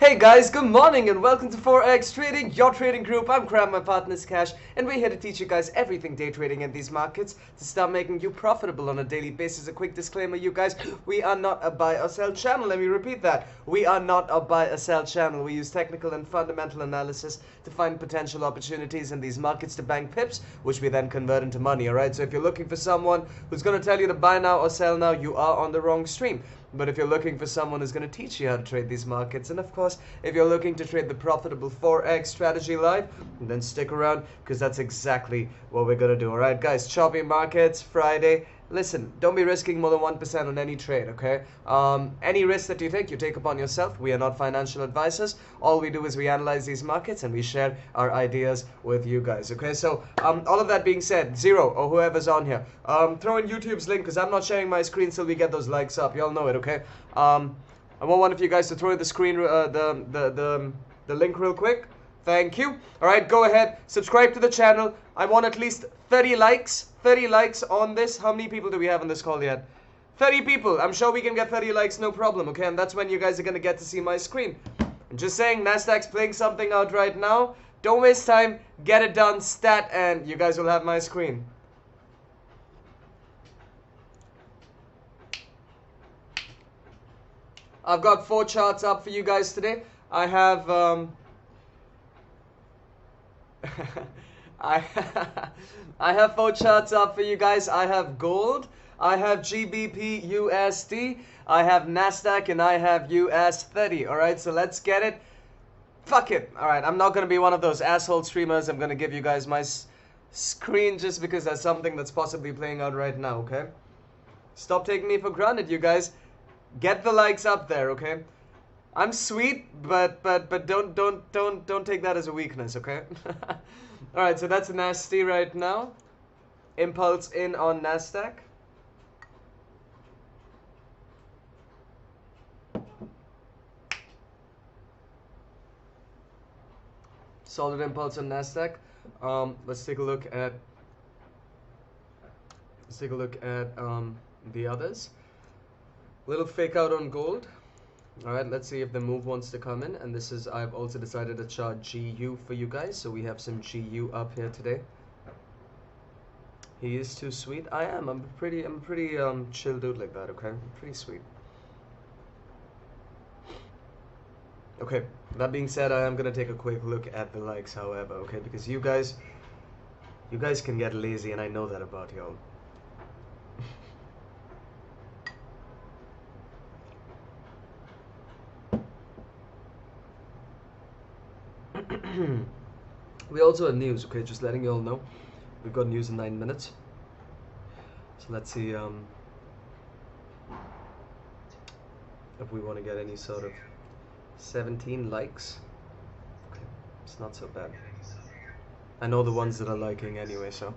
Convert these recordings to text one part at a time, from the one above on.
Hey guys, good morning and welcome to Forex Trading, your trading group. I'm Crab, my partner is Cash, and we're here to teach you guys everything day trading in these markets to start making you profitable on a daily basis. A quick disclaimer, you guys, we are not a buy or sell channel. Let me repeat that. We are not a buy or sell channel. We use technical and fundamental analysis to find potential opportunities in these markets to bank pips, which we then convert into money, alright? So if you're looking for someone who's going to tell you to buy now or sell now, you are on the wrong stream. But if you're looking for someone who's going to teach you how to trade these markets, and of course, if you're looking to trade the profitable Forex strategy live, then stick around because that's exactly what we're going to do. All right, guys, choppy markets, Friday. Listen, don't be risking more than 1% on any trade, okay? Any risk that you take upon yourself. We are not financial advisors. All we do is we analyze these markets and we share our ideas with you guys, okay? So, all of that being said, Zero or whoever's on here, throw in YouTube's link because I'm not sharing my screen till we get those likes up. Y'all know it, okay? I want one of you guys to throw the screen, the link real quick. Thank you. All right, go ahead, subscribe to the channel. I want at least 30 likes. 30 likes on this. How many people do we have on this call yet? 30 people. I'm sure we can get 30 likes, no problem, okay? And that's when you guys are going to get to see my screen. I'm just saying, Nasdaq's playing something out right now. Don't waste time. Get it done, stat, and you guys will have my screen. I've got 4 charts up for you guys today. I have I have 4 charts up for you guys. I have gold, I have GBP USD, I have Nasdaq, and I have US 30. All right, so let's get it. Fuck it. All right, I'm not gonna be one of those asshole streamers. I'm gonna give you guys my screen just because that's something that's possibly playing out right now. Okay, stop taking me for granted, you guys. Get the likes up there, okay? I'm sweet, but don't take that as a weakness, okay? All right, so that's nasty right now. Impulse in on Nasdaq. Solid impulse on Nasdaq. Let's take a look at the others. Little fake out on gold. All right, let's see if the move wants to come in. And this is, I've also decided to chart GU for you guys. So we have some GU up here today. He is too sweet. I am. I'm pretty chill dude like that, okay? I'm pretty sweet. Okay, that being said, I am going to take a quick look at the likes, however, okay? Because you guys can get lazy, and I know that about y'all. We also have news, okay? Just letting you all know. We've got news in 9 minutes. So let's see if we want to get any sort of 17 likes. Okay, it's not so bad. I know the ones that are liking anyway, so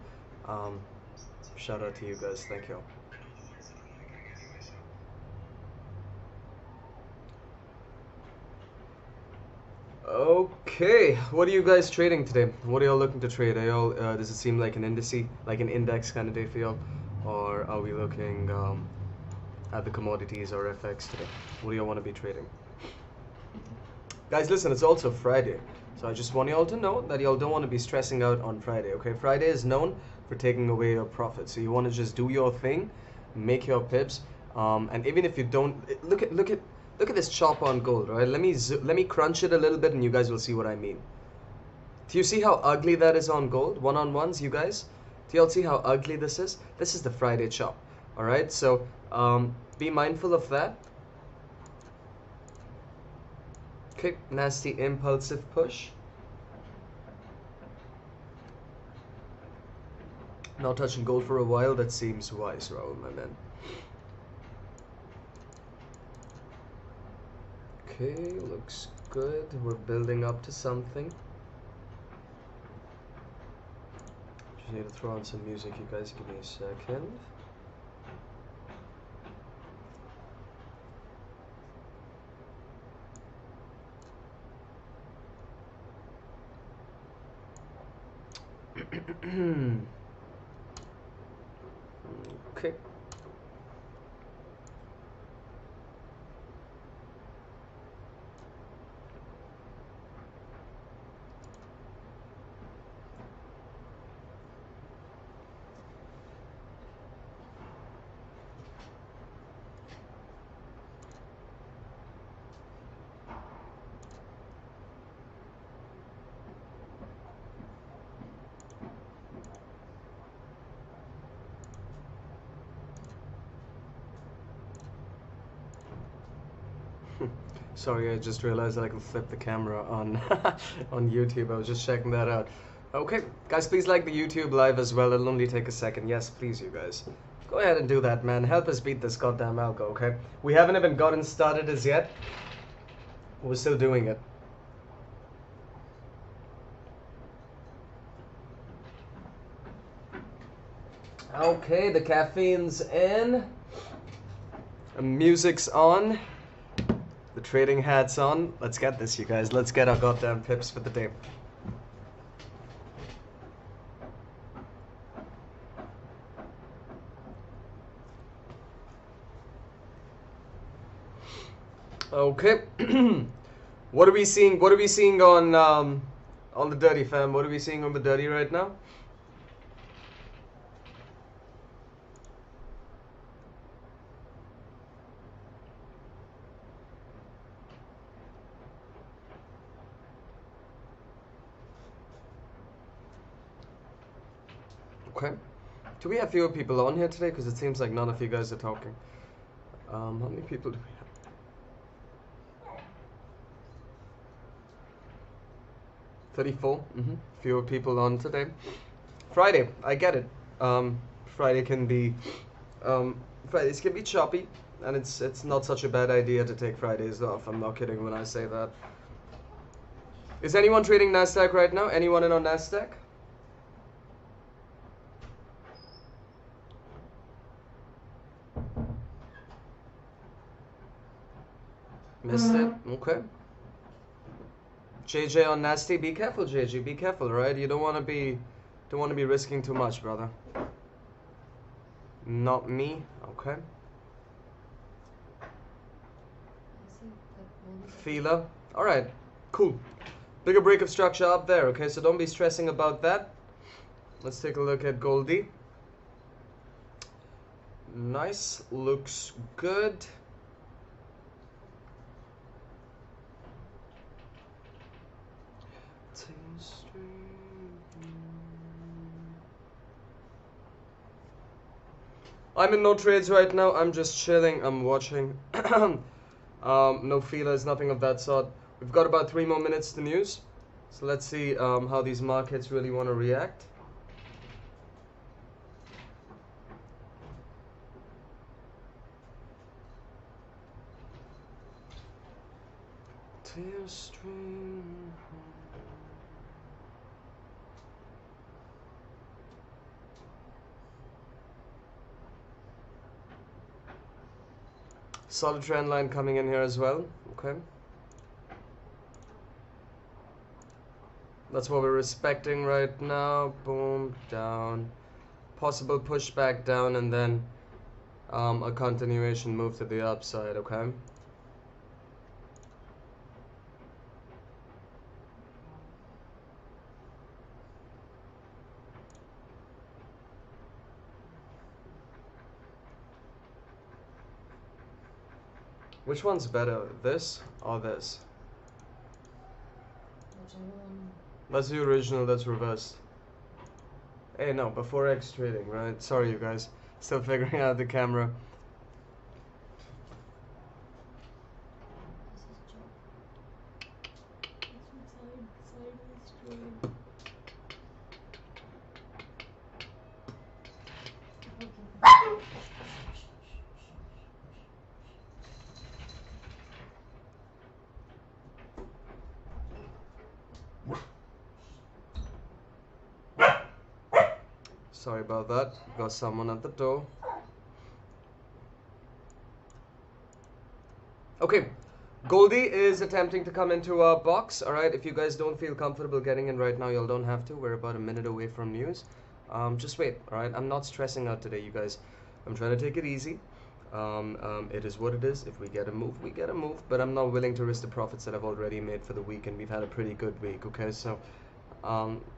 shout out to you guys. Thank you. Okay, what are you guys trading today? What are y'all looking to trade? Are y'all, does it seem like an index kind of day for y'all? Or are we looking at the commodities or FX today? What do y'all want to be trading? Guys, listen, it's also Friday. So I just want y'all to know that y'all don't want to be stressing out on Friday, okay? Friday is known for taking away your profit. So you want to just do your thing, make your pips, and even if you don't, look at this chop on gold, right? Let me crunch it a little bit and you guys will see what I mean. Do you see how ugly that is on gold? One-on-ones, you guys? Do y'all see how ugly this is? This is the Friday chop, all right? So be mindful of that. Okay, nasty impulsive push. Not touching gold for a while, that seems wise, Raul, my man. Okay, looks good. We're building up to something. Just need to throw on some music, you guys. Give me a second. Okay. Sorry, I just realized that I can flip the camera on on YouTube. I was just checking that out. Okay, guys, please like the YouTube live as well. It'll only take a second. Yes, please, you guys. Go ahead and do that, man. Help us beat this goddamn algo, okay? We haven't even gotten started as yet. We're still doing it. Okay, the caffeine's in. The music's on. The trading hat's on. Let's get this, you guys. Let's get our goddamn pips for the day. Okay. What are we seeing? What are we seeing on the dirty, fam? What are we seeing on the dirty right now? Okay. Do we have fewer people on here today? Because it seems like none of you guys are talking. How many people do we have? 34. Fewer people on today. Friday, I get it. Friday can be, Fridays can be choppy, and it's not such a bad idea to take Fridays off. I'm not kidding when I say that. Is anyone trading Nasdaq right now? Anyone in on Nasdaq? Missed it? Okay. JJ on Nasty, be careful, JJ. Be careful, right? You don't want to be risking too much, brother. Not me. Okay. Feeler. All right. Cool. Bigger break of structure up there. Okay, so don't be stressing about that. Let's take a look at Goldie. Nice. Looks good. I'm in no trades right now. I'm just chilling. I'm watching. No feelers, nothing of that sort. We've got about 3 more minutes to news. So let's see how these markets really want to react. Solid trend line coming in here as well. Okay. That's what we're respecting right now. Boom, down. Possible pushback down and then a continuation move to the upside, okay? Which one's better, this or this? Let's do original, that's reversed. Hey, no, before X trading, right? Sorry, you guys. Still figuring out the camera. Sorry about that. Got someone at the door. Okay. Goldie is attempting to come into our box. Alright, if you guys don't feel comfortable getting in right now, you don't have to. We're about a minute away from news. Just wait, alright? I'm not stressing out today, you guys. I'm trying to take it easy. It is what it is. If we get a move, we get a move. But I'm not willing to risk the profits that I've already made for the week. And we've had a pretty good week, okay? So,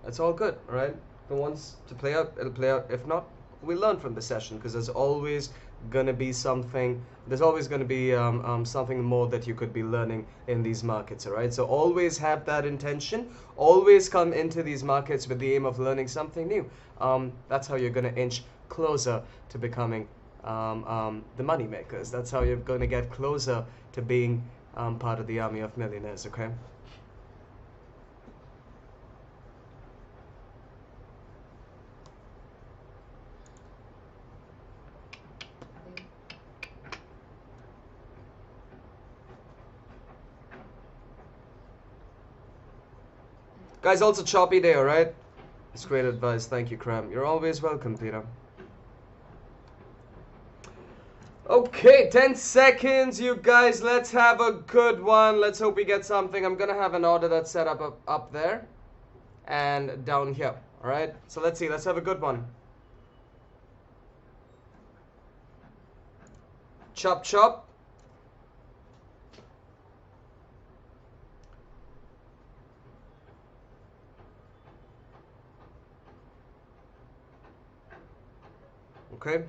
it's all good, alright? If it wants to play out, it'll play out. If not, we learn from the session, because there's always gonna be something. There's always gonna be something more that you could be learning in these markets. All right. So always have that intention. Always come into these markets with the aim of learning something new. That's how you're gonna inch closer to becoming the money makers. That's how you're gonna get closer to being part of the army of millionaires, okay? Guys, also choppy day, alright? It's great advice. Thank you, Cram. You're always welcome, Peter. Okay, 10 seconds, you guys. Let's have a good one. Let's hope we get something. I'm gonna have an order that's set up there and down here. Alright? So let's see. Let's have a good one. Chop, chop. Okay.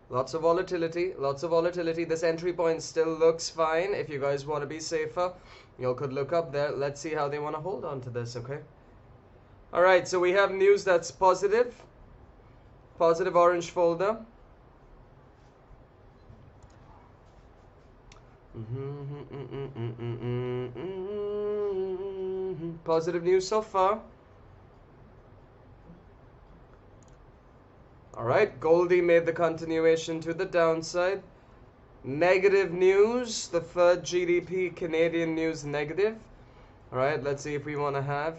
Lots of volatility, lots of volatility. This entry point still looks fine. If you guys want to be safer, you could look up there. Let's see how they want to hold on to this, okay? Alright, so we have news that's positive. Positive orange folder. Positive news so far. Alright, Goldie made the continuation to the downside. Negative news, the third GDP Canadian news negative. Alright, let's see if we want to have.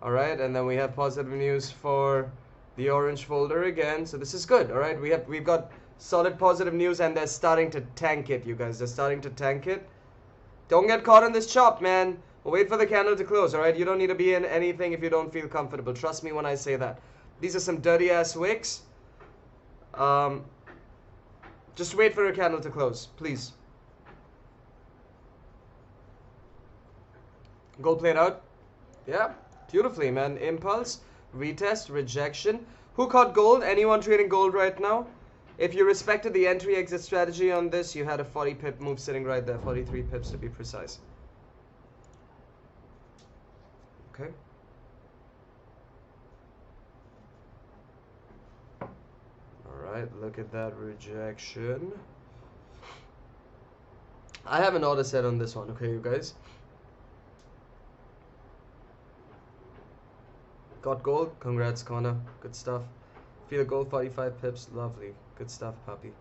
Alright, and then we have positive news for the orange folder again. So this is good, alright? We've got solid positive news and they're starting to tank it, you guys. They're starting to tank it. Don't get caught in this chop, man. We'll wait for the candle to close, alright? You don't need to be in anything if you don't feel comfortable. Trust me when I say that. These are some dirty ass wicks. Just wait for a candle to close, please. Gold played out. Yeah, beautifully, man. Impulse, retest, rejection. Who caught gold? Anyone trading gold right now? If you respected the entry exit strategy on this, you had a 40 pip move sitting right there. 43 pips to be precise. Okay. Alright, look at that rejection. I have an order set on this one, okay, you guys? Got gold? Congrats, Connor. Good stuff. Feel gold, 45 pips. Lovely. Good stuff, puppy.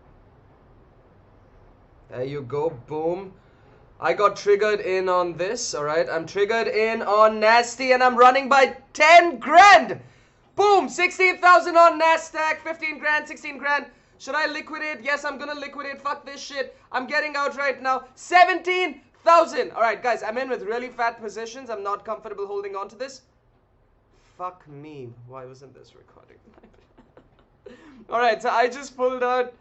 There you go. Boom. I got triggered in on this, alright? I'm triggered in on Nasty and I'm running by 10 grand! Boom! 16,000 on Nasdaq, 15 grand, 16 grand. Should I liquidate? Yes, I'm gonna liquidate. Fuck this shit. I'm getting out right now. 17,000! Alright, guys, I'm in with really fat positions. I'm not comfortable holding on to this. Fuck me. Why wasn't this recording? Alright, so I just pulled out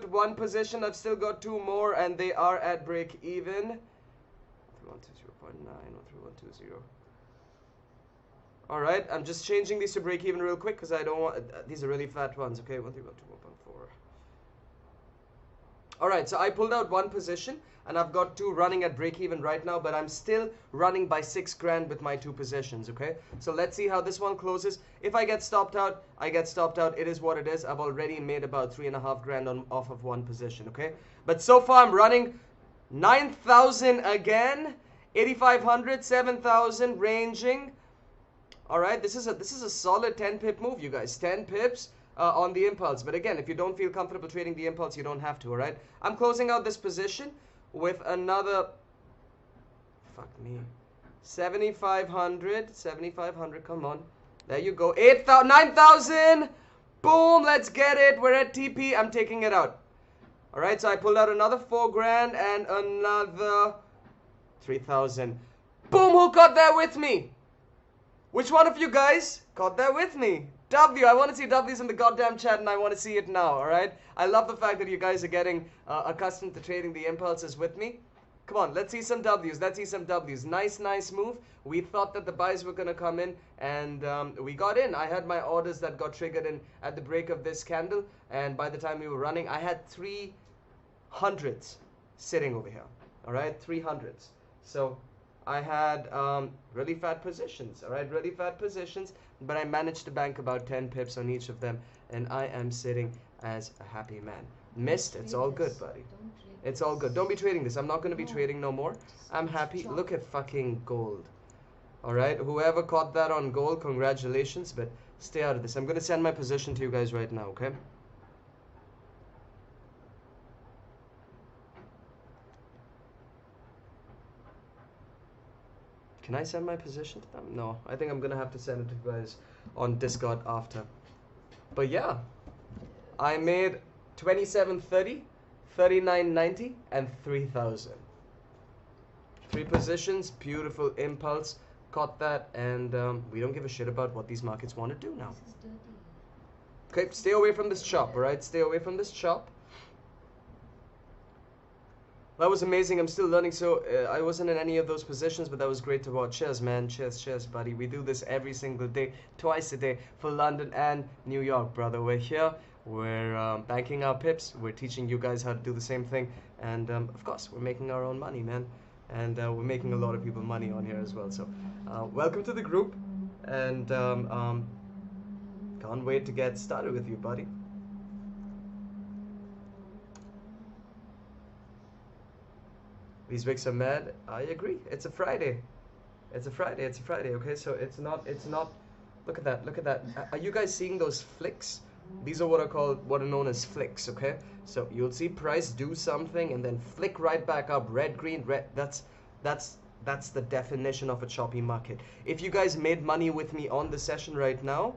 one position. I've still got two more and they are at break even. 3120.9, 13120. Alright, I'm just changing these to break even real quick because I don't want these are really fat ones, okay? 13121.4. Alright, so I pulled out one position and I've got two running at break even right now, but I'm still running by 6 grand with my two positions, okay? So let's see how this one closes. If I get stopped out, I get stopped out. It is what it is. I've already made about 3.5 grand off of one position, okay? But so far I'm running 9,000 again, 8,500, 7,000 ranging. Alright, this is a solid 10 pip move, you guys. 10 pips on the impulse. But again, if you don't feel comfortable trading the impulse, you don't have to, alright? I'm closing out this position with another, fuck me, 7,500, come on. There you go, 8,000, 9,000, boom, let's get it. We're at TP, I'm taking it out. Alright, so I pulled out another 4 grand and another 3,000. Boom, who got there with me? Which one of you guys got there with me? W, I want to see W's in the goddamn chat and I want to see it now, alright? I love the fact that you guys are getting accustomed to trading the impulses with me. Come on, let's see some W's, let's see some W's. Nice, nice move. We thought that the buys were going to come in and we got in. I had my orders that got triggered in at the break of this candle and by the time we were running, I had 300s sitting over here, alright? 300s. So I had really fat positions, alright, really fat positions, but I managed to bank about 10 pips on each of them, and I am sitting as a happy man. Missed, it's all good, buddy. It's all good. Don't be trading this. I'm not going to be trading no more. I'm happy. Look at fucking gold. Alright, whoever caught that on gold, congratulations, but stay out of this. I'm going to send my position to you guys right now, okay? Can I send my position to them? No, I think I'm going to have to send it to you guys on Discord after. But yeah, I made 27.30, 39.90, and 3,000. 3 positions, beautiful impulse. Caught that, and we don't give a shit about what these markets want to do now. Okay, stay away from this chop, alright? Stay away from this chop. That was amazing. I'm still learning, so I wasn't in any of those positions, but that was great to watch. Cheers, man. Cheers, buddy. We do this every single day, twice a day, for London and New York, brother. We're here. We're banking our pips. We're teaching you guys how to do the same thing. And, of course, we're making our own money, man. And we're making a lot of people money on here as well. So, welcome to the group. And can't wait to get started with you, buddy. These wicks are mad. I agree. It's a Friday. It's a Friday. Okay, so it's not. Look at that. Are you guys seeing those flicks? These are what are known as flicks. Okay, so you'll see price do something and then flick right back up. Red, green, red. That's the definition of a choppy market. If you guys made money with me on the session right now,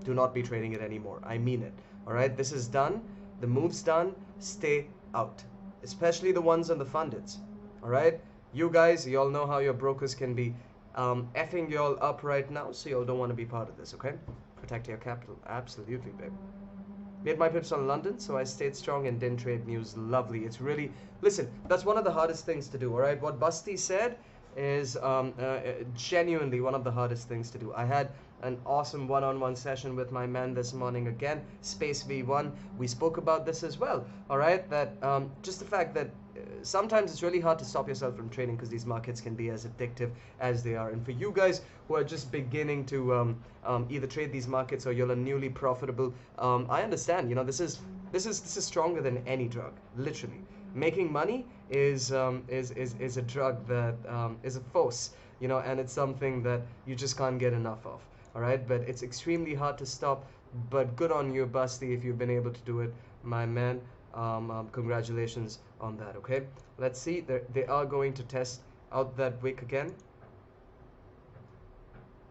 do not be trading it anymore. I mean it. All right, this is done. The move's done. Stay out, especially the ones on the fundeds. Alright, you guys, you all know how your brokers can be effing you all up right now, so you all don't want to be part of this, okay? Protect your capital, absolutely, babe. Made my pips on London, so I stayed strong and didn't trade news. Lovely. It's really, listen, that's one of the hardest things to do, alright? What Busty said is genuinely one of the hardest things to do. I had an awesome one-on-one session with my man this morning again, Space V1. We spoke about this as well, alright? That just the fact that sometimes it's really hard to stop yourself from trading because these markets can be as addictive as they are. And for you guys who are just beginning to either trade these markets or you're newly profitable, I understand. You know, this is stronger than any drug, literally. Making money is a drug that is a force, you know, and it's something that you just can't get enough of. All right, but it's extremely hard to stop. But good on you, Busty, if you've been able to do it, my man. Congratulations on that. Okay, let's see. They are going to test out that wick again.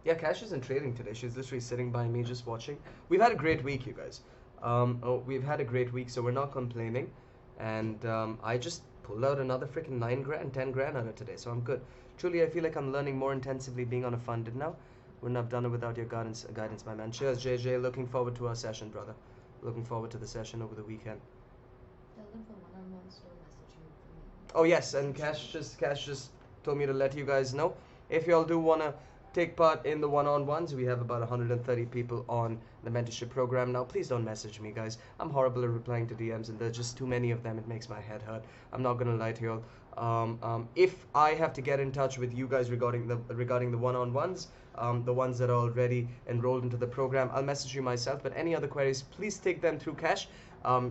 Yeah, Cash isn't trading today. She's literally sitting by me just watching. We've had a great week, you guys. We've had a great week, so we're not complaining. And I just pulled out another freaking 9 grand, 10 grand out of today, so I'm good. Truly, I feel like I'm learning more intensively being on a funded now. Wouldn't have done it without your guidance, my man. Cheers, JJ. Looking forward to our session, brother. Looking forward to the session over the weekend. Oh yes, and Cash just told me to let you guys know, if y'all do wanna take part in the one-on-ones, we have about 130 people on the mentorship program now. Please don't message me, guys. I'm horrible at replying to DMs, and there's just too many of them. It makes my head hurt. I'm not gonna lie to y'all. If I have to get in touch with you guys regarding the one-on-ones, the ones that are already enrolled into the program, I'll message you myself. But any other queries, please take them through Cash.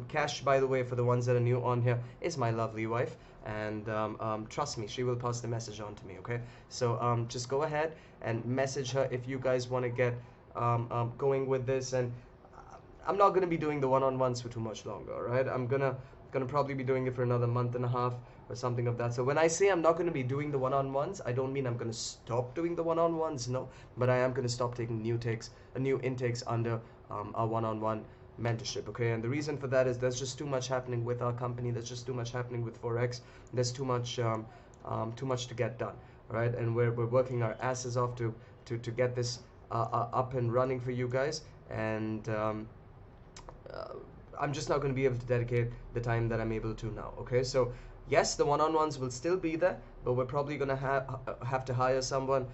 Cash, by the way, for the ones that are new on here, is my lovely wife, and trust me, she will pass the message on to me. Okay, so just go ahead and message her if you guys want to get going with this. And I'm not gonna be doing the one-on-ones for too much longer. All right, I'm gonna probably be doing it for another month and a half or something of that. So when I say I'm not going to be doing the one-on-ones, I don't mean I'm going to stop doing the one-on-ones, no, but I am going to stop taking new intakes under our one-on-one mentorship. Okay, and the reason for that is there's just too much happening with our company. There's just too much happening with Forex. There's too much to get done. All right, and we're working our asses off to get this up and running for you guys. And I'm just not going to be able to dedicate the time that I'm able to now. Okay, so yes, the one-on-ones will still be there, but we're probably going to have to hire someone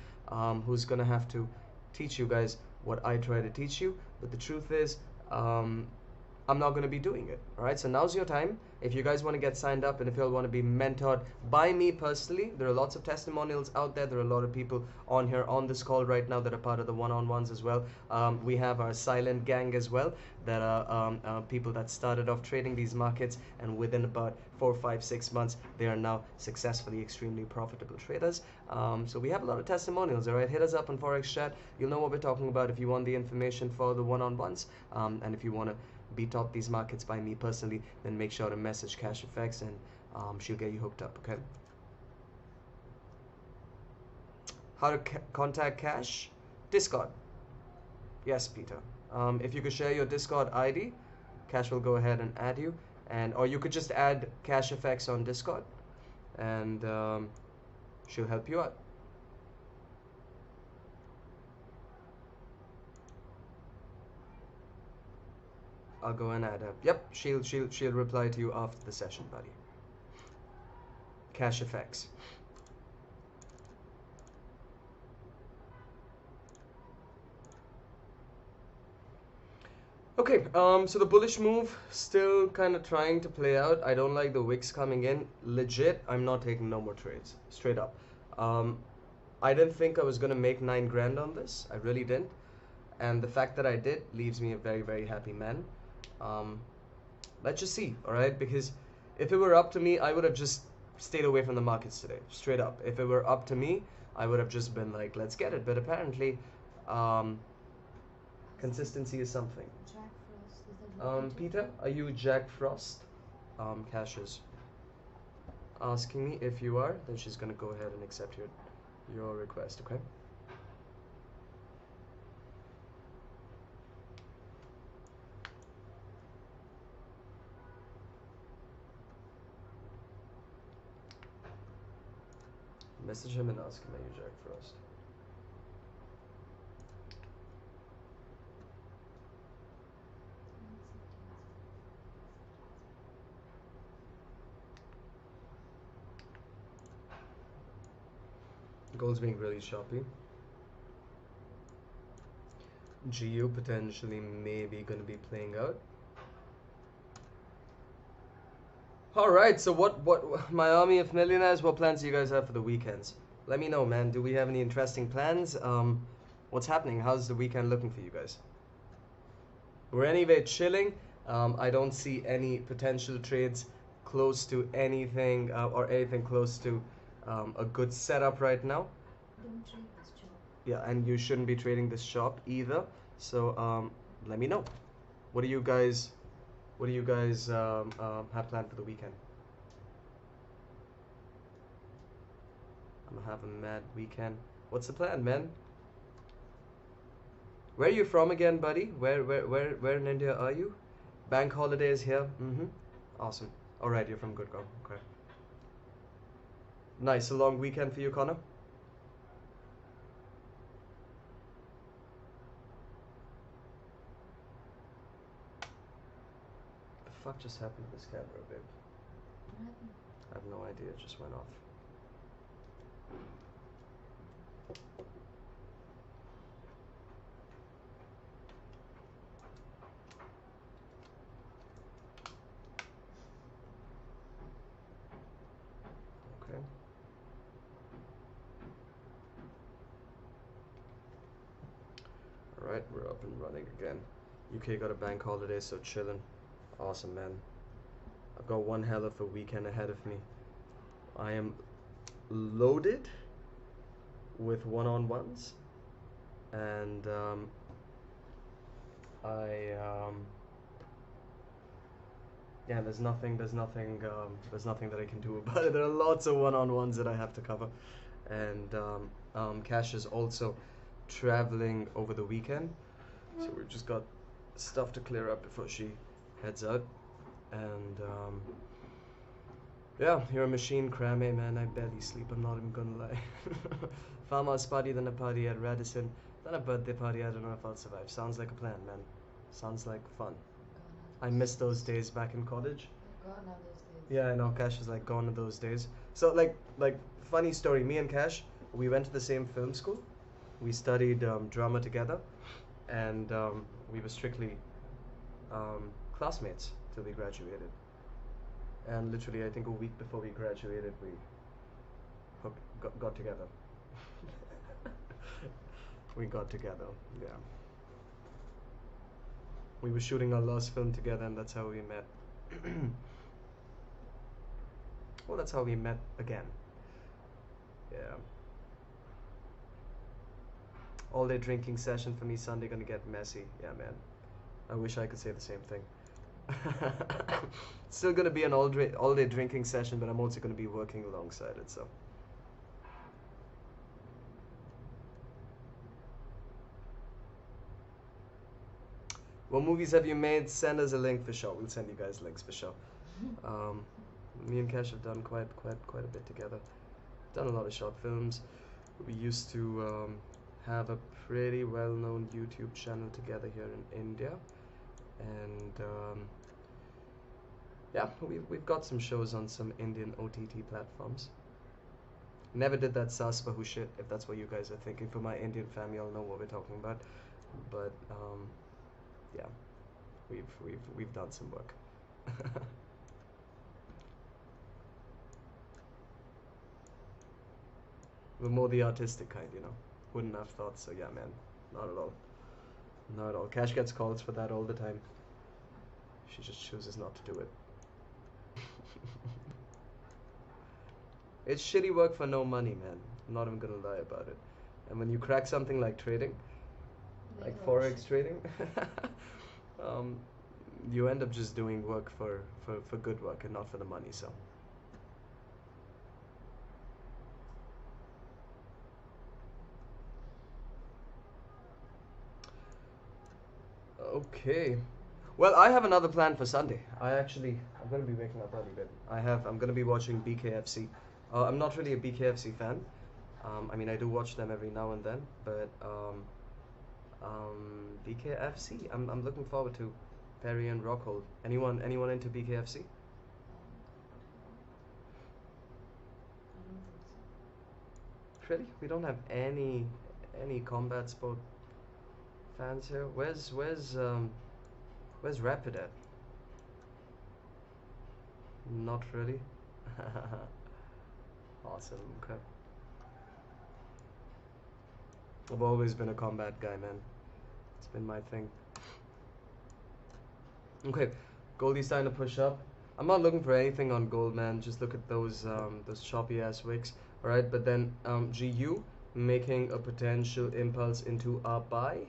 who's going to have to teach you guys what I try to teach you. But the truth is, I'm not going to be doing it. All right, so now's your time. If you guys want to get signed up and if you all want to be mentored by me personally, there are lots of testimonials out there. There are a lot of people on here on this call right now that are part of the one-on-ones as well. We have our silent gang as well, that are people that started off trading these markets, and within about 4, 5, 6 months, they are now successfully extremely profitable traders. So we have a lot of testimonials. All right, hit us up on Forex Chat. You'll know what we're talking about if you want the information for the one-on-ones, and if you want to be taught these markets by me personally, then make sure to message Cash FX, and she'll get you hooked up. Okay. How to contact Cash? Discord. Yes, Peter. If you could share your Discord ID, Cash will go ahead and add you, and or you could just add Cash FX on Discord, and she'll help you out. I'll go and add her. Yep, she'll reply to you after the session, buddy. Cash FX. Okay, so the bullish move still kind of trying to play out. I don't like the wicks coming in. Legit, I'm not taking no more trades. Straight up. I didn't think I was gonna make 9 grand on this. I really didn't. And the fact that I did leaves me a very, very happy man. Let's just see, alright? Because if it were up to me, I would have just stayed away from the markets today. Straight up. If it were up to me, I would have just been like, let's get it. But apparently, consistency is something. Jack Frost, is that Peter, are you Jack Frost? Cash is asking me if you are, then she's gonna go ahead and accept your request, okay? Message him and ask him, are you Jack Frost? Gold's being really choppy. GU potentially maybe going to be playing out. Alright, so what my army of millionaires, what plans do you guys have for the weekends? Let me know, man. Do we have any interesting plans? What's happening? How's the weekend looking for you guys? We're anyway chilling. I don't see any potential trades close to anything or anything close to a good setup right now. Don't trade this job. Yeah, and you shouldn't be trading this shop either. So let me know. What do you guys have planned for the weekend? I'm gonna have a mad weekend. What's the plan, man? Where are you from again, buddy? Where in India are you? Bank holidays here. Awesome. All right, you're from Gurgaon. Okay. Nice. A long weekend for you, Connor. The fuck just happened to this camera, babe? What happened? I have no idea. It just went off. Okay. Alright, we're up and running again. UK got a bank holiday, so chillin'. Awesome, man. I've got one hell of a weekend ahead of me. I am loaded with one-on-ones, and yeah, there's nothing that I can do about it. There are lots of one-on-ones that I have to cover, and Cash is also traveling over the weekend, so we've just got stuff to clear up before she heads out. And yeah, you're a machine, Crammy, man. I barely sleep, I'm not even gonna lie. Farmer's party, then a party at Radisson, then a birthday party. I don't know if I'll survive. Sounds like a plan, man. Sounds like fun. I miss those days back in college. Gone are those days. Yeah, I know. Cash is like gone to those days. So like funny story. Me and Cash, we went to the same film school. We studied drama together, and we were strictly classmates till we graduated. And literally, I think a week before we graduated, we got together. We got together, yeah. We were shooting our last film together, and that's how we met. Well, that's how we met again. Yeah. All day drinking session for me Sunday, gonna get messy. Yeah, man. I wish I could say the same thing. Still gonna be an all day drinking session, but I'm also gonna be working alongside it, so. What movies have you made? Send us a link for sure. We'll send you guys links for sure. Me and Cash have done quite a bit together. Done a lot of short films. We used to have a pretty well-known YouTube channel together here in India, and yeah, we've got some shows on some Indian OTT platforms. Never did that Saas Bahu shit, if that's what you guys are thinking. For my Indian family, I'll know what we're talking about. But yeah, we've done some work. We're more the artistic kind, you know. Wouldn't have thought so. Yeah, man, not at all. Not at all. Cash gets calls for that all the time. She just chooses not to do it. It's shitty work for no money, man. I'm not even gonna lie about it. And when you crack something like trading, like Forex trading, you end up just doing work for good work and not for the money, so. Okay. Well, I have another plan for Sunday. I'm gonna be waking up early, but I'm gonna be watching BKFC. I'm not really a BKFC fan. I mean, I do watch them every now and then, but BKFC, I'm looking forward to Perry and Rockhold. Anyone into BKFC? I don't think so. Really? We don't have any combat sport fans here. Where's Rapid at? Not really. Awesome. Okay. I've always been a combat guy, man. It's been my thing. Okay, Goldie's starting to push up. I'm not looking for anything on gold, man. Just look at those choppy ass wicks. All right, but then GU making a potential impulse into a buy.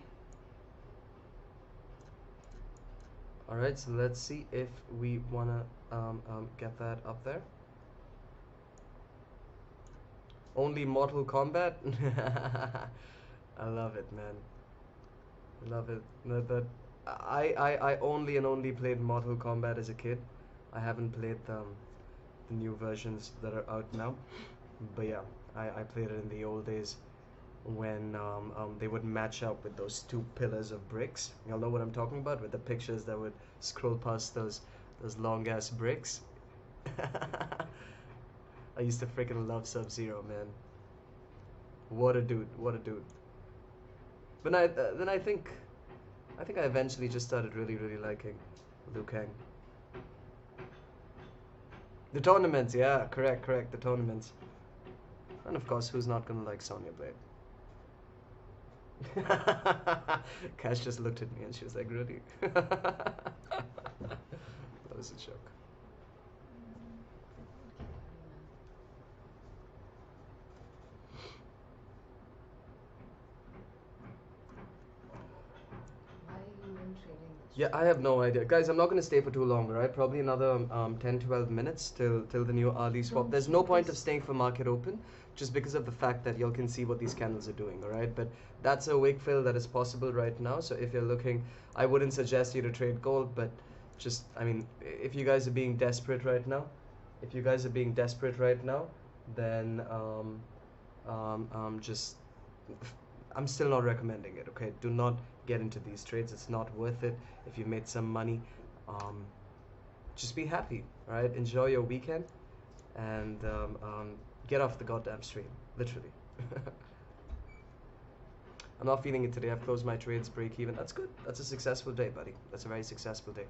All right, so let's see if we wanna get that up there. Only Mortal Kombat. I love it, man. I love it. I only played Mortal Kombat as a kid. I haven't played the new versions that are out now. But yeah, I played it in the old days when they would match up with those two pillars of bricks. Y'all know what I'm talking about, with the pictures that would scroll past those long ass bricks. I used to freaking love Sub-Zero, man. What a dude! What a dude! But then I think I eventually just started really liking Liu Kang. The tournaments, yeah, correct, the tournaments. And of course, who's not gonna like Sonya Blade? Cash just looked at me and she was like, really? That was a joke. Why are you even trading this? Yeah, I have no idea. Guys, I'm not going to stay for too long, right? Probably another 10-12 minutes till the new Ali swap. There's no point of staying for market open just because of the fact that y'all can see what these candles are doing, all right? But that's a wick fill that is possible right now. So if you're looking, I wouldn't suggest you to trade gold, but just, I mean, if you guys are being desperate right now, then just, I'm still not recommending it, okay? Do not get into these trades. It's not worth it. If you made some money, just be happy, all right? Enjoy your weekend and get off the goddamn stream, literally. I'm not feeling it today. I've closed my trades, break even. That's good. That's a successful day, buddy. That's a very successful day.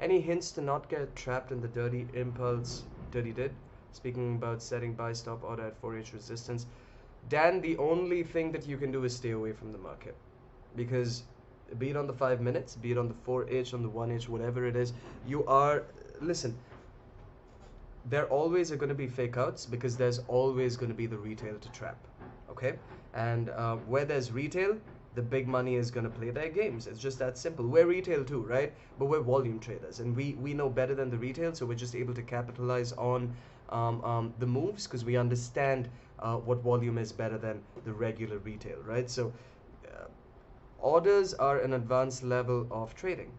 Any hints to not get trapped in the dirty impulse? Dirty did. Speaking about setting buy stop order at 4H resistance. Dan, the only thing that you can do is stay away from the market. Because be it on the 5 minutes, be it on the 4H, on the 1H, whatever it is, you are, listen, there always are going to be fake outs because there's always going to be the retail to trap. Okay? And where there's retail, the big money is going to play their games. It's just that simple. We're retail too, right? But we're volume traders, and we know better than the retail, so we're just able to capitalize on the moves because we understand what volume is better than the regular retail, right? So orders are an advanced level of trading.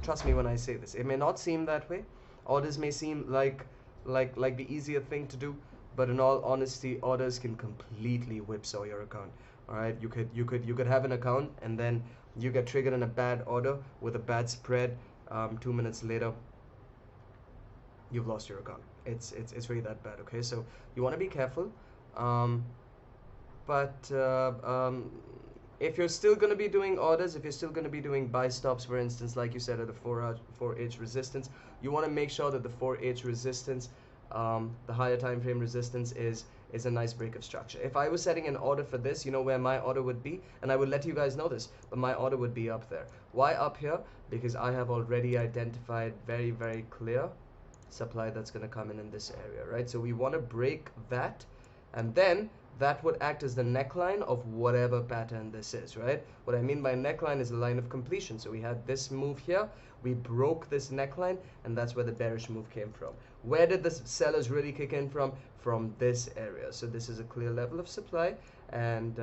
Trust me when I say this. It may not seem that way. Orders may seem like the easier thing to do, but in all honesty, orders can completely whipsaw your account. All right, you could have an account and then you get triggered in a bad order with a bad spread. 2 minutes later, you've lost your account. It's really that bad. Okay, so you want to be careful. If you're still going to be doing orders, if you're still going to be doing buy stops, for instance, like you said, at the 4H resistance, you want to make sure that the 4H resistance, the higher time frame resistance is a nice break of structure. If I was setting an order for this, you know where my order would be, and I would let you guys know this, but my order would be up there. Why up here? Because I have already identified very, very clear supply that's going to come in this area, right? So we want to break that, and then that would act as the neckline of whatever pattern this is, right? What I mean by neckline is a line of completion. So we had this move here, we broke this neckline, and that's where the bearish move came from. Where did the sellers really kick in from? From this area. So this is a clear level of supply, and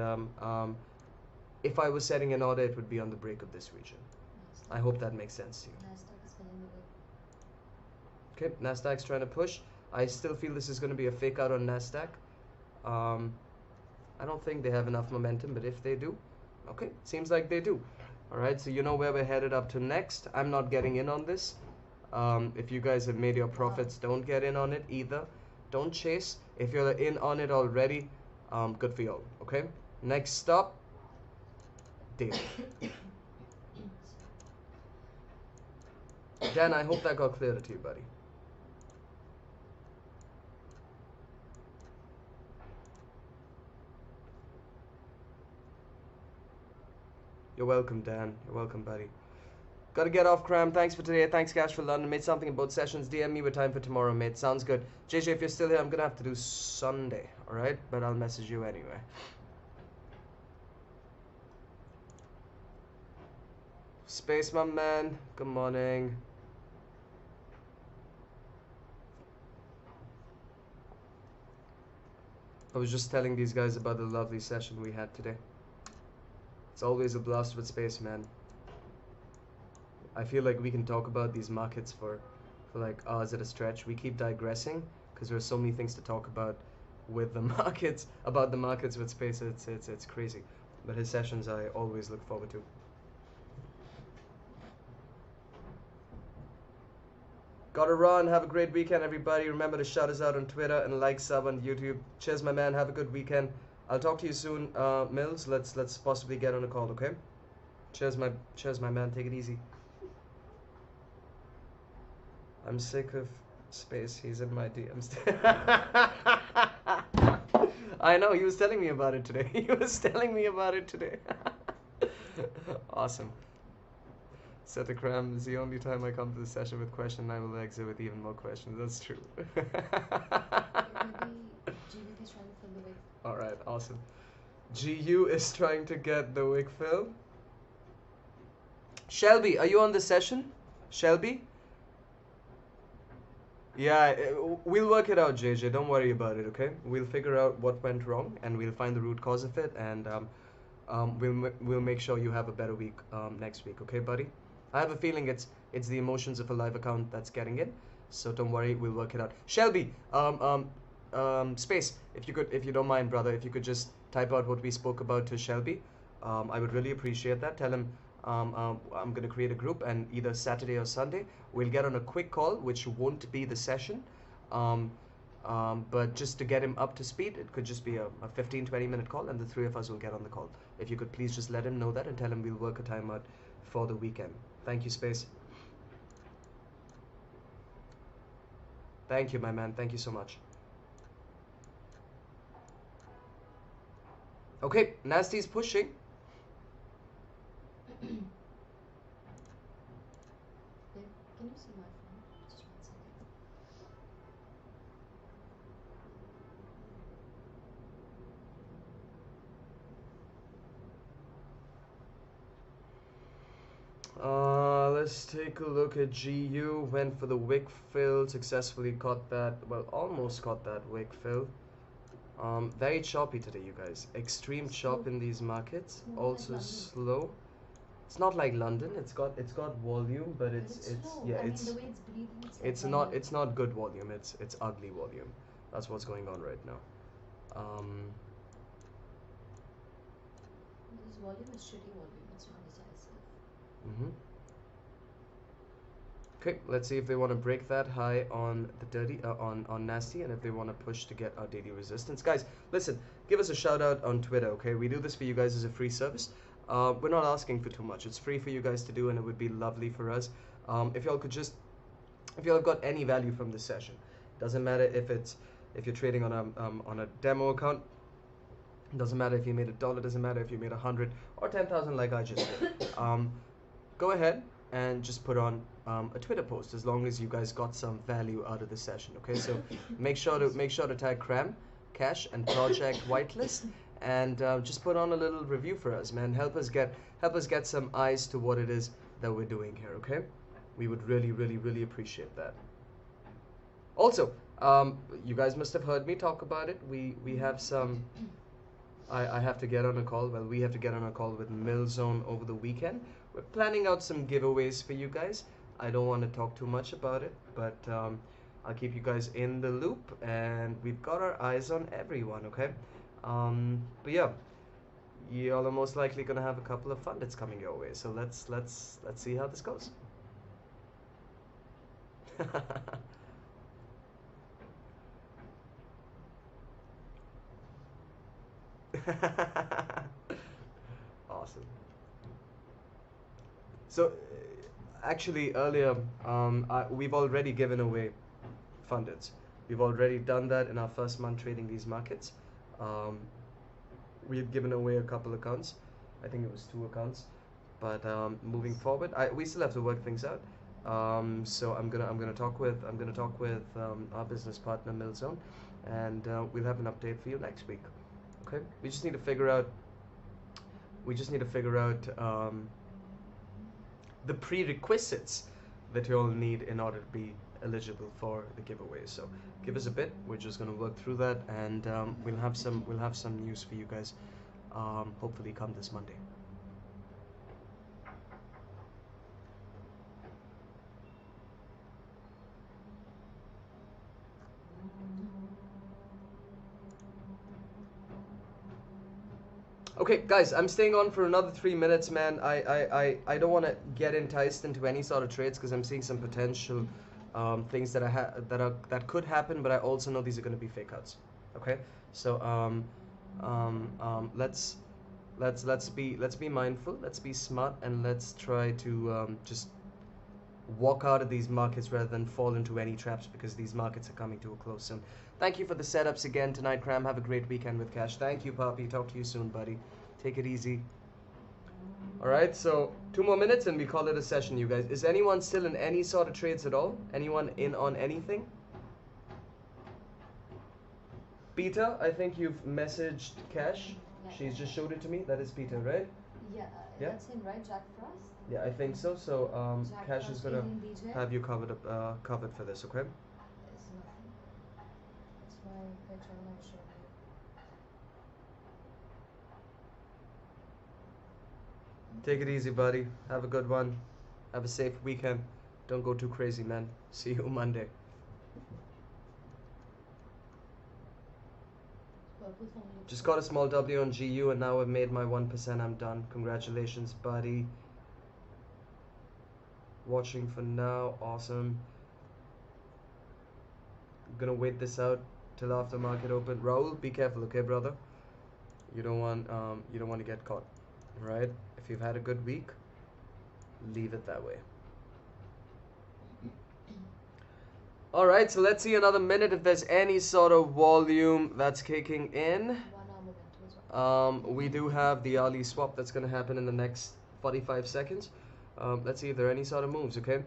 if I was setting an order, it would be on the break of this region. I hope that makes sense to you. Nasdaq is filling the way. Okay, Nasdaq's trying to push. I still feel this is going to be a fake out on Nasdaq. I don't think they have enough momentum, but if they do, okay, seems like they do. All right, so you know where we're headed up to next. I'm not getting in on this. If you guys have made your profits, don't get in on it either. Don't chase. If you're in on it already, good for you. Okay, next stop, daily. Dan, I hope that got clearer to you, buddy. You're welcome, Dan. You're welcome, buddy. Gotta get off, Cram. Thanks for today. Thanks, Cash, for London. Made something in both sessions. DM me with time for tomorrow, mate. Sounds good. JJ, if you're still here, I'm gonna have to do Sunday, alright? But I'll message you anyway. Space, my man. Good morning. I was just telling these guys about the lovely session we had today. It's always a blast with Space, man. I feel like we can talk about these markets for like hours at a stretch. We keep digressing because there's so many things to talk about with the markets, about the markets with Space. It's crazy. But his sessions I always look forward to. Gotta run. Have a great weekend, everybody. Remember to shout us out on Twitter and like, sub on YouTube. Cheers, my man. Have a good weekend. I'll talk to you soon, Mills. Let's possibly get on a call, okay? Cheers, my man. Take it easy. I'm sick of Space. He's in my DMs. I know. He was telling me about it today. He was telling me about it today. Awesome. Setacram is the only time I come to the session with question. I will exit with even more questions. That's true. Alright, awesome. GU is trying to get the wick fill. Shelby, are you on the session? Shelby? Yeah, we'll work it out, JJ. Don't worry about it, okay? We'll figure out what went wrong and we'll find the root cause of it, and we'll make sure you have a better week next week, okay, buddy? I have a feeling it's the emotions of a live account that's getting in, so don't worry, we'll work it out. Shelby, Space, if you don't mind, brother, if you could just type out what we spoke about to Shelby, I would really appreciate that. Tell him I'm gonna create a group, and either Saturday or Sunday we'll get on a quick call, which won't be the session, but just to get him up to speed. It could just be a 15-20 minute call, and the three of us will get on the call. If you could please just let him know that and tell him we'll work a time out for the weekend. Thank you, Space. Thank you, my man. Thank you so much. Okay, Nasty's pushing. Babe, can you see my phone? Just 1 second. Let's take a look at GU. Went for the wick fill, successfully caught that. Well, almost caught that wick fill. Very choppy today, you guys. Extreme chop in these markets. More like Also London. slow. It's not like London. It's got volume, but it's slow. yeah, I mean, it's the way it's breathing, it's it's like not London. it's not good volume. It's ugly volume. That's what's going on right now. This volume is shitty volume. It's not decisive. Mhm. Okay, let's see if they want to break that high on the dirty on nasty, and if they want to push to get our daily resistance. Guys, listen, give us a shout out on Twitter, okay? We do this for you guys as a free service. We're not asking for too much. It's free for you guys to do, and it would be lovely for us. If y'all could just, if y'all have got any value from this session, doesn't matter if you're trading on a demo account. Doesn't matter if you made $1. Doesn't matter if you made 100 or 10,000 like I just did. Go ahead and just put on a Twitter post as long as you guys got some value out of the session. Okay, so make sure to tag Cram, Cash, and Project Whitelist, and just put on a little review for us, man. Help us get some eyes to what it is that we're doing here. Okay, we would really appreciate that. Also, you guys must have heard me talk about it. We have some. I have to get on a call. Well, we have to get on a call with Millzone over the weekend. We're planning out some giveaways for you guys. I don't want to talk too much about it, but I'll keep you guys in the loop, and we've got our eyes on everyone, okay? But yeah, y'all are most likely gonna have a couple of fundeds coming your way. So let's see how this goes. Awesome. So, actually, earlier, we've already given away fundeds. We've already done that in our first month trading these markets. We've given away a couple accounts. I think it was 2 accounts. But moving forward, we still have to work things out. So I'm gonna talk with our business partner Millzone, and we'll have an update for you next week. Okay? We just need to figure out. The prerequisites that you all need in order to be eligible for the giveaway. So give us a bit. We're just gonna work through that, and we'll have some news for you guys. Hopefully, come this Monday. Okay, guys, I'm staying on for another 3 minutes, man. I don't want to get enticed into any sort of trades because I'm seeing some potential things that could happen, but I also know these are going to be fake outs. Okay, so let's be mindful, let's be smart, and let's try to just walk out of these markets rather than fall into any traps because these markets are coming to a close soon. Thank you for the setups again tonight, Cram. Have a great weekend with Cash. Thank you, Poppy. Talk to you soon, buddy. Take it easy. Alright, so 2 more minutes and we call it a session, you guys. Is anyone still in any sort of trades at all? Anyone in on anything? Peter, I think you've messaged Cash. Yeah, She's yeah. just showed it to me. That is Peter, right? Yeah, Yeah? that's him, right? Jack Frost? Yeah, I think so. So Jack Cash is Frost, gonna Alien DJ? have you covered for this, okay? It's nothing. That's why I try not to show you. Take it easy, buddy. Have a good one. Have a safe weekend. Don't go too crazy, man. See you Monday. Purple phone looks Just good. got a small W on GU and now I've made my 1%. I'm done. Congratulations, buddy. Watching for now. Awesome. I'm gonna wait this out till after market open. Raul, be careful, okay, brother? You don't want to get caught, right? If you've had a good week, leave it that way. Alright, so let's see another minute if there's any sort of volume that's kicking in. 1 hour momentum as well. We do have the Ali swap that's going to happen in the next 45 seconds. Let's see if there are any sort of moves, okay?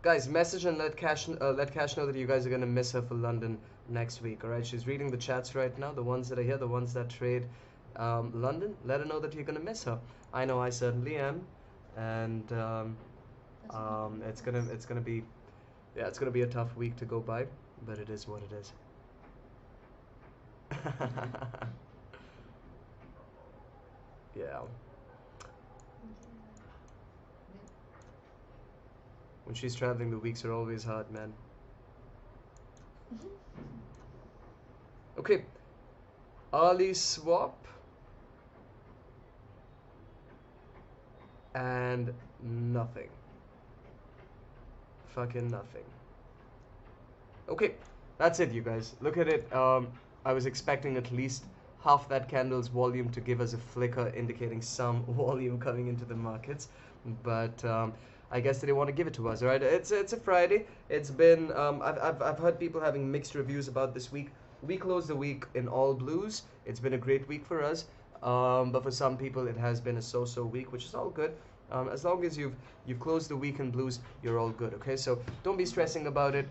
Guys, message and let Cash know that you guys are going to miss her for London next week, alright? She's reading the chats right now, the ones that are here, the ones that trade London. Let her know that you're going to miss her. I know I certainly am. And it's gonna be, yeah, it's gonna be a tough week to go by, but it is what it is. Yeah. When she's traveling, the weeks are always hard, man. Okay. Ali swap. And nothing. Fucking nothing. Okay, that's it, you guys. Look at it. I was expecting at least half that candle's volume to give us a flicker indicating some volume coming into the markets, but I guess they didn't want to give it to us. All right, it's a Friday. It's been I've heard people having mixed reviews about this week. We closed the week in all blues. It's been a great week for us. But for some people it has been a so-so week, which is all good. As long as you've closed the week in blues, you're all good. Okay, so don't be stressing about it.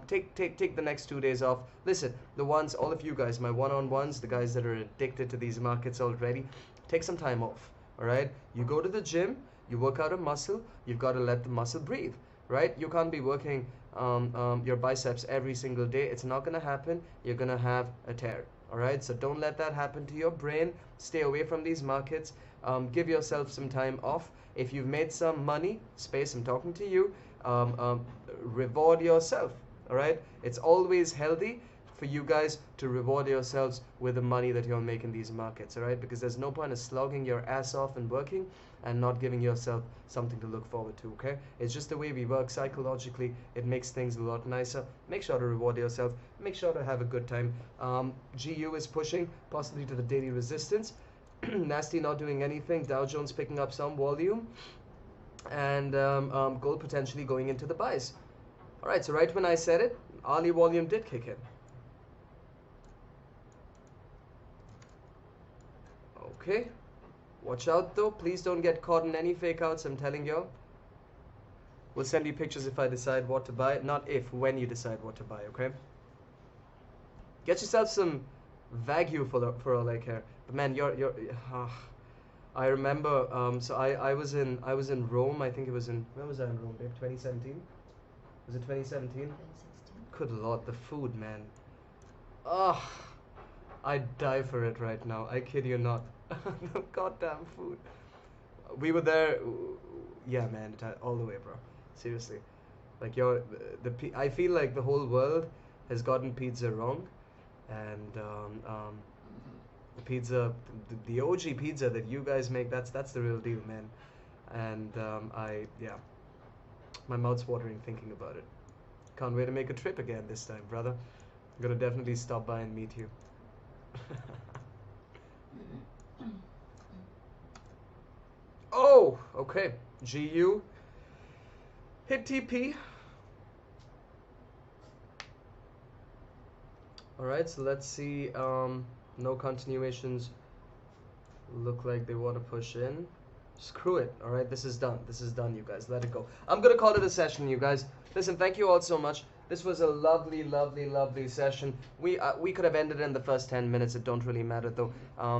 Take the next 2 days off. Listen, the ones, all of you guys, my one-on-ones, the guys that are addicted to these markets already, take some time off. All right, you go to the gym, you work out a muscle. You've got to let the muscle breathe. Right? You can't be working your biceps every single day. It's not gonna happen. You're gonna have a tear. Alright, so don't let that happen to your brain. Stay away from these markets. Give yourself some time off. If you've made some money, Space, I'm talking to you, reward yourself. Alright, it's always healthy for you guys to reward yourselves with the money that you'll make in these markets. Alright, because there's no point in slogging your ass off and working and not giving yourself something to look forward to. Okay, it's just the way we work psychologically. It makes things a lot nicer. Make sure to reward yourself. Make sure to have a good time. GU is pushing possibly to the daily resistance. Nasty not doing anything. Dow Jones picking up some volume, and gold potentially going into the buys. All right, so right when I said it, Ali volume did kick in. Okay, watch out though. Please don't get caught in any fake outs. I'm telling y'all. We'll send you pictures if I decide what to buy. Not if, when you decide what to buy. Okay. Get yourself some Wagyu for all I care. But man, you're. I remember. So I was in Rome. I think it was in. When was I in Rome, babe? 2017. Was it 2017? 2016. Good lord, the food, man. Ah, I'd die for it right now. I kid you not. The goddamn food. We were there. Yeah, man, all the way, bro. Seriously, like I feel like the whole world has gotten pizza wrong, and the pizza, the OG pizza that you guys make, that's the real deal, man. And yeah, my mouth's watering thinking about it. Can't wait to make a trip again this time, brother. I'm gonna definitely stop by and meet you. Oh, okay. GU hit TP. Alright, so let's see. No continuations look like they want to push in. Screw it. Alright, this is done. This is done, you guys. Let it go. I'm gonna call it a session, you guys. Listen, thank you all so much. This was a lovely, lovely, lovely session. We could have ended in the first 10 minutes. It don't really matter though,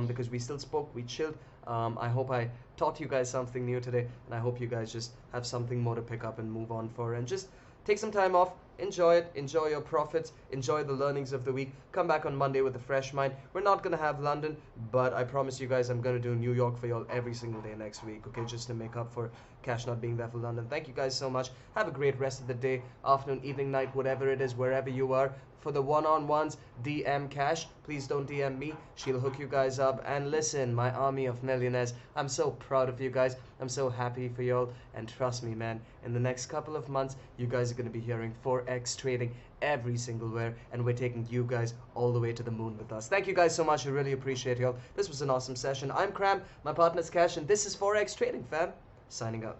because we still spoke, we chilled. I hope I taught you guys something new today, and I hope you guys just have something more to pick up and move on for, and just take some time off, enjoy it, enjoy your profits, enjoy the learnings of the week. Come back on Monday with a fresh mind. We're not gonna have London, but I promise you guys I'm gonna do New York for y'all every single day next week, okay, just to make up for Cash not being there for London. Thank you guys so much. Have a great rest of the day, afternoon, evening, night, whatever it is, wherever you are. For the one-on-ones, DM Cash. Please don't DM me. She'll hook you guys up. And listen, my army of millionaires, I'm so proud of you guys. I'm so happy for y'all. And trust me, man, in the next couple of months, you guys are going to be hearing Forex trading every single where. And we're taking you guys all the way to the moon with us. Thank you guys so much. I really appreciate y'all. This was an awesome session. I'm Cram. My partner's Cash. And this is Forex Trading, fam. Signing out.